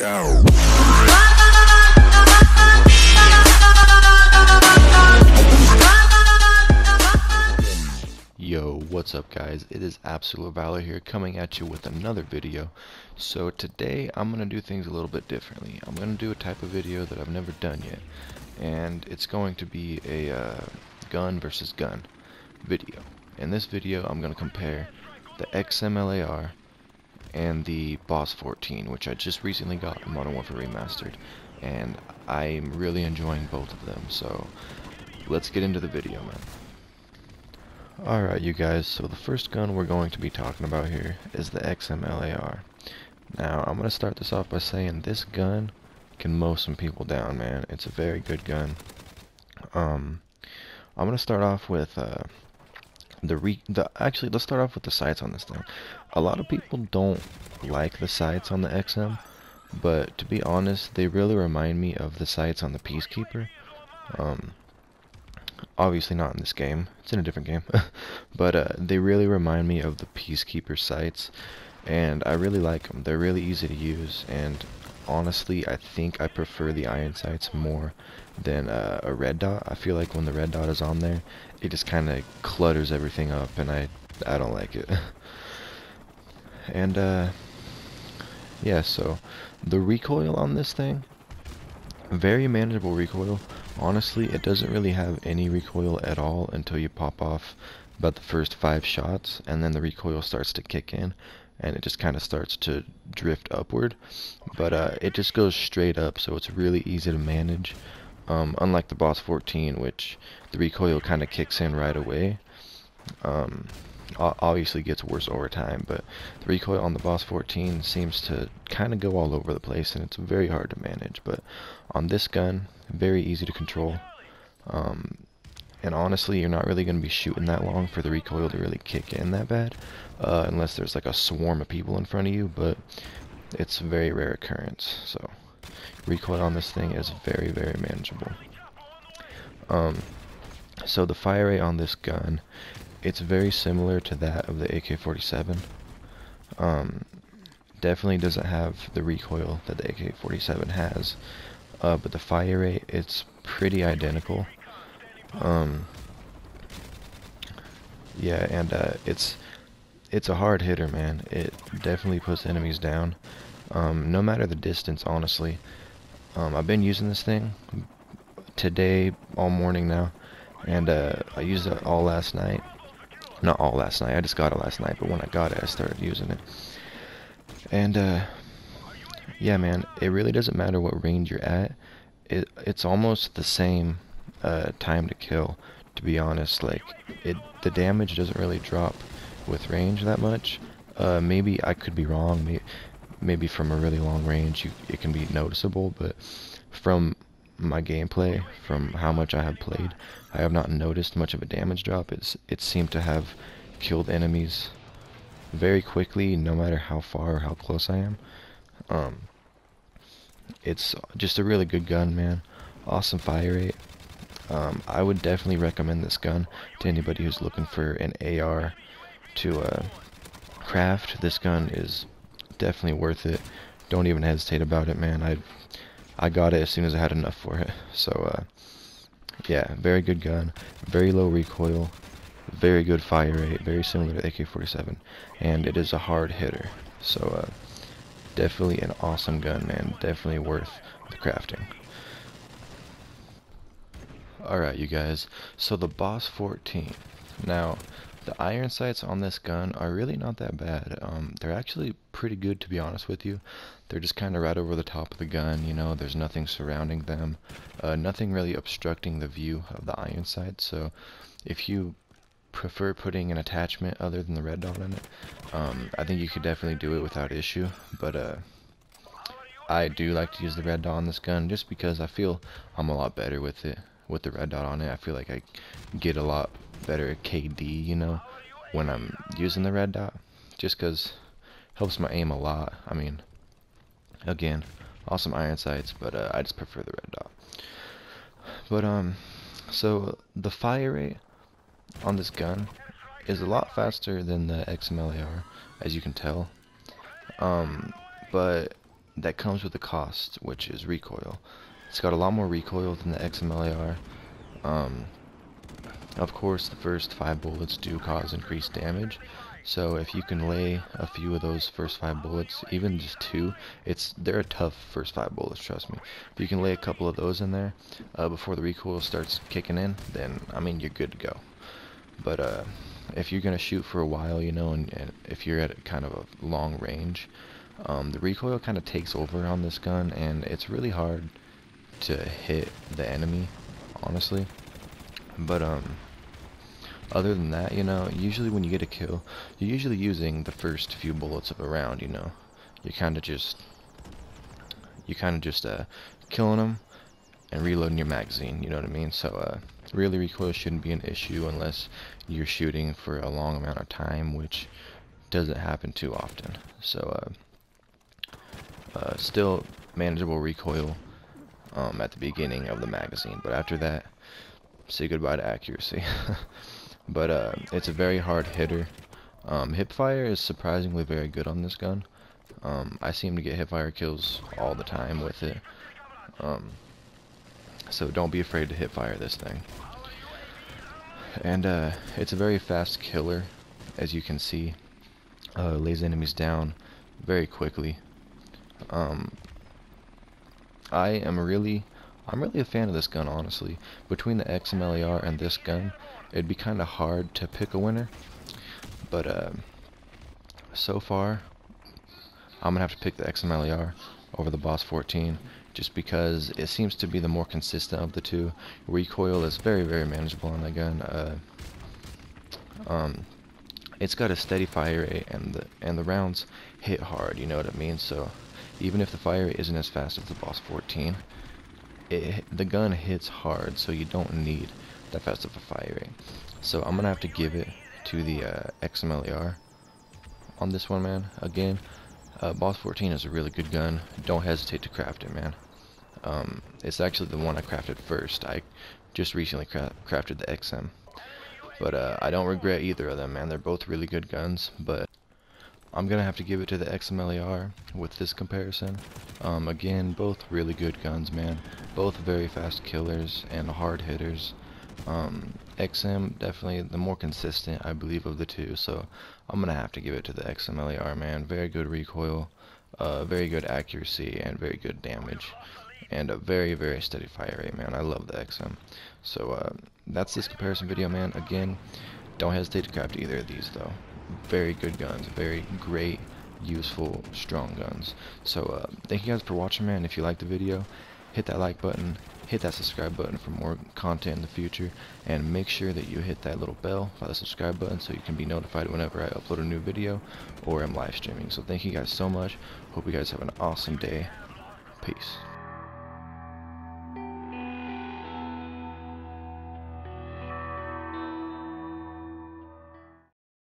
go. Yo, what's up guys? It is Absolute Valor here coming at you with another video. So today I'm going to do things a little bit differently. I'm going to do a type of video that I've never done yet. And it's going to be a gun versus gun video. In this video I'm going to compare the XM-LAR and the BOS14, which I just recently got in Modern Warfare Remastered. And I'm really enjoying both of them. So let's get into the video, man. Alright you guys, so the first gun we're going to be talking about here is the XM-LAR. Now, I'm going to start this off by saying this gun can mow some people down, man. It's a very good gun. I'm going to start off with actually, let's start off with the sights on this thing. A lot of people don't like the sights on the XM, but to be honest, they really remind me of the sights on the Peacekeeper. Obviously not in this game, it's in a different game, but they really remind me of the Peacekeeper sights, and I really like them. They're really easy to use, and honestly I think I prefer the iron sights more than a red dot. I feel like when the red dot is on there, it just kind of clutters everything up, and I don't like it. And yeah, so the recoil on this thing, very manageable recoil. Honestly, it doesn't really have any recoil at all until you pop off about the first 5 shots, and then the recoil starts to kick in, and it just kind of starts to drift upward. But it just goes straight up, so it's really easy to manage. Unlike the BOS14, which the recoil kind of kicks in right away. Obviously gets worse over time, but the recoil on the BOS14 seems to kind of go all over the place, and it's very hard to manage. But on this gun, very easy to control, and honestly you're not really going to be shooting that long for the recoil to really kick in that bad, unless there's like a swarm of people in front of you, but it's a very rare occurrence. So recoil on this thing is very, very manageable. So the fire rate on this gun, it's very similar to that of the AK-47. Definitely doesn't have the recoil that the AK-47 has, but the fire rate, it's pretty identical. Yeah, and it's a hard hitter, man. It definitely puts enemies down, no matter the distance, honestly. I've been using this thing today all morning now, and I used it all last night. Not all last night, I just got it last night, but when I got it, I started using it. And yeah, man, it really doesn't matter what range you're at. It's almost the same time to kill, to be honest. Like, the damage doesn't really drop with range that much. Maybe I could be wrong. Maybe from a really long range it can be noticeable, but from my gameplay, from how much I have played, I have not noticed much of a damage drop. It seemed to have killed enemies very quickly, no matter how far or how close I am. It's just a really good gun, man. Awesome fire rate. I would definitely recommend this gun to anybody who's looking for an AR to craft. This gun is definitely worth it. Don't even hesitate about it, man. I got it as soon as I had enough for it. So yeah, very good gun, very low recoil, very good fire rate, very similar to AK-47, and it is a hard hitter. So definitely an awesome gun, man. Definitely worth the crafting. Alright you guys, so the BOS14. Now, the iron sights on this gun are really not that bad. They're actually pretty good, to be honest with you. They're just kind of right over the top of the gun, you know, there's nothing surrounding them. Nothing really obstructing the view of the iron sights, so if you prefer putting an attachment other than the red dot in it, I think you could definitely do it without issue. But I do like to use the red dot on this gun just because I feel I'm a lot better with it. With the red dot on it, I feel like I get a lot better KD, you know, when I'm using the red dot, just because helps my aim a lot. I mean, again, awesome iron sights, but I just prefer the red dot. But so the fire rate on this gun is a lot faster than the XM-LAR, as you can tell. But that comes with a cost, which is recoil. It's got a lot more recoil than the XM-LAR. Of course, the first 5 bullets do cause increased damage, so if you can lay a few of those first 5 bullets, even just 2, they're a tough first 5 bullets, trust me. If you can lay a couple of those in there before the recoil starts kicking in, then I mean you're good to go. But if you're gonna shoot for a while, you know, and if you're at kind of a long range, the recoil kind of takes over on this gun, and it's really hard to hit the enemy, honestly. But other than that, you know, usually when you get a kill, you're usually using the first few bullets of a round, you know. You're kind of just killing them and reloading your magazine, you know what I mean? So really recoil shouldn't be an issue unless you're shooting for a long amount of time, which doesn't happen too often. So still manageable recoil at the beginning of the magazine, but after that, say goodbye to accuracy. But it's a very hard hitter. Hipfire is surprisingly very good on this gun. I seem to get hipfire kills all the time with it. So don't be afraid to hipfire this thing. And it's a very fast killer, as you can see. Lays enemies down very quickly. I'm really a fan of this gun, honestly. Between the XM-LAR and this gun, it'd be kind of hard to pick a winner. But so far, I'm gonna have to pick the XM-LAR over the BOS14, just because it seems to be the more consistent of the two. Recoil is very, very manageable on that gun. It's got a steady fire rate, and the rounds hit hard. You know what I mean? So even if the fire rate isn't as fast as the BOS14, the gun hits hard, so you don't need that fast of a fire rate. So I'm gonna have to give it to the XM-LAR on this one, man. Again, BOS14 is a really good gun. Don't hesitate to craft it, man. It's actually the one I crafted first. I just recently crafted the XM. But I don't regret either of them, man. They're both really good guns, but I'm gonna have to give it to the XM-LAR with this comparison. Again, both really good guns, man. Both very fast killers and hard hitters. XM definitely the more consistent, I believe, of the two, so I'm gonna have to give it to the XM-LAR, man. Very good recoil, very good accuracy, and very good damage, and a very, very steady fire rate, man. I love the XM. So that's this comparison video, man. Again, don't hesitate to craft either of these, though. Very good guns, very great, useful, strong guns. So thank you guys for watching, man. If you liked the video, hit that like button, hit that subscribe button for more content in the future, and make sure that you hit that little bell by the subscribe button so you can be notified whenever I upload a new video or am live streaming. So thank you guys so much. Hope you guys have an awesome day. Peace.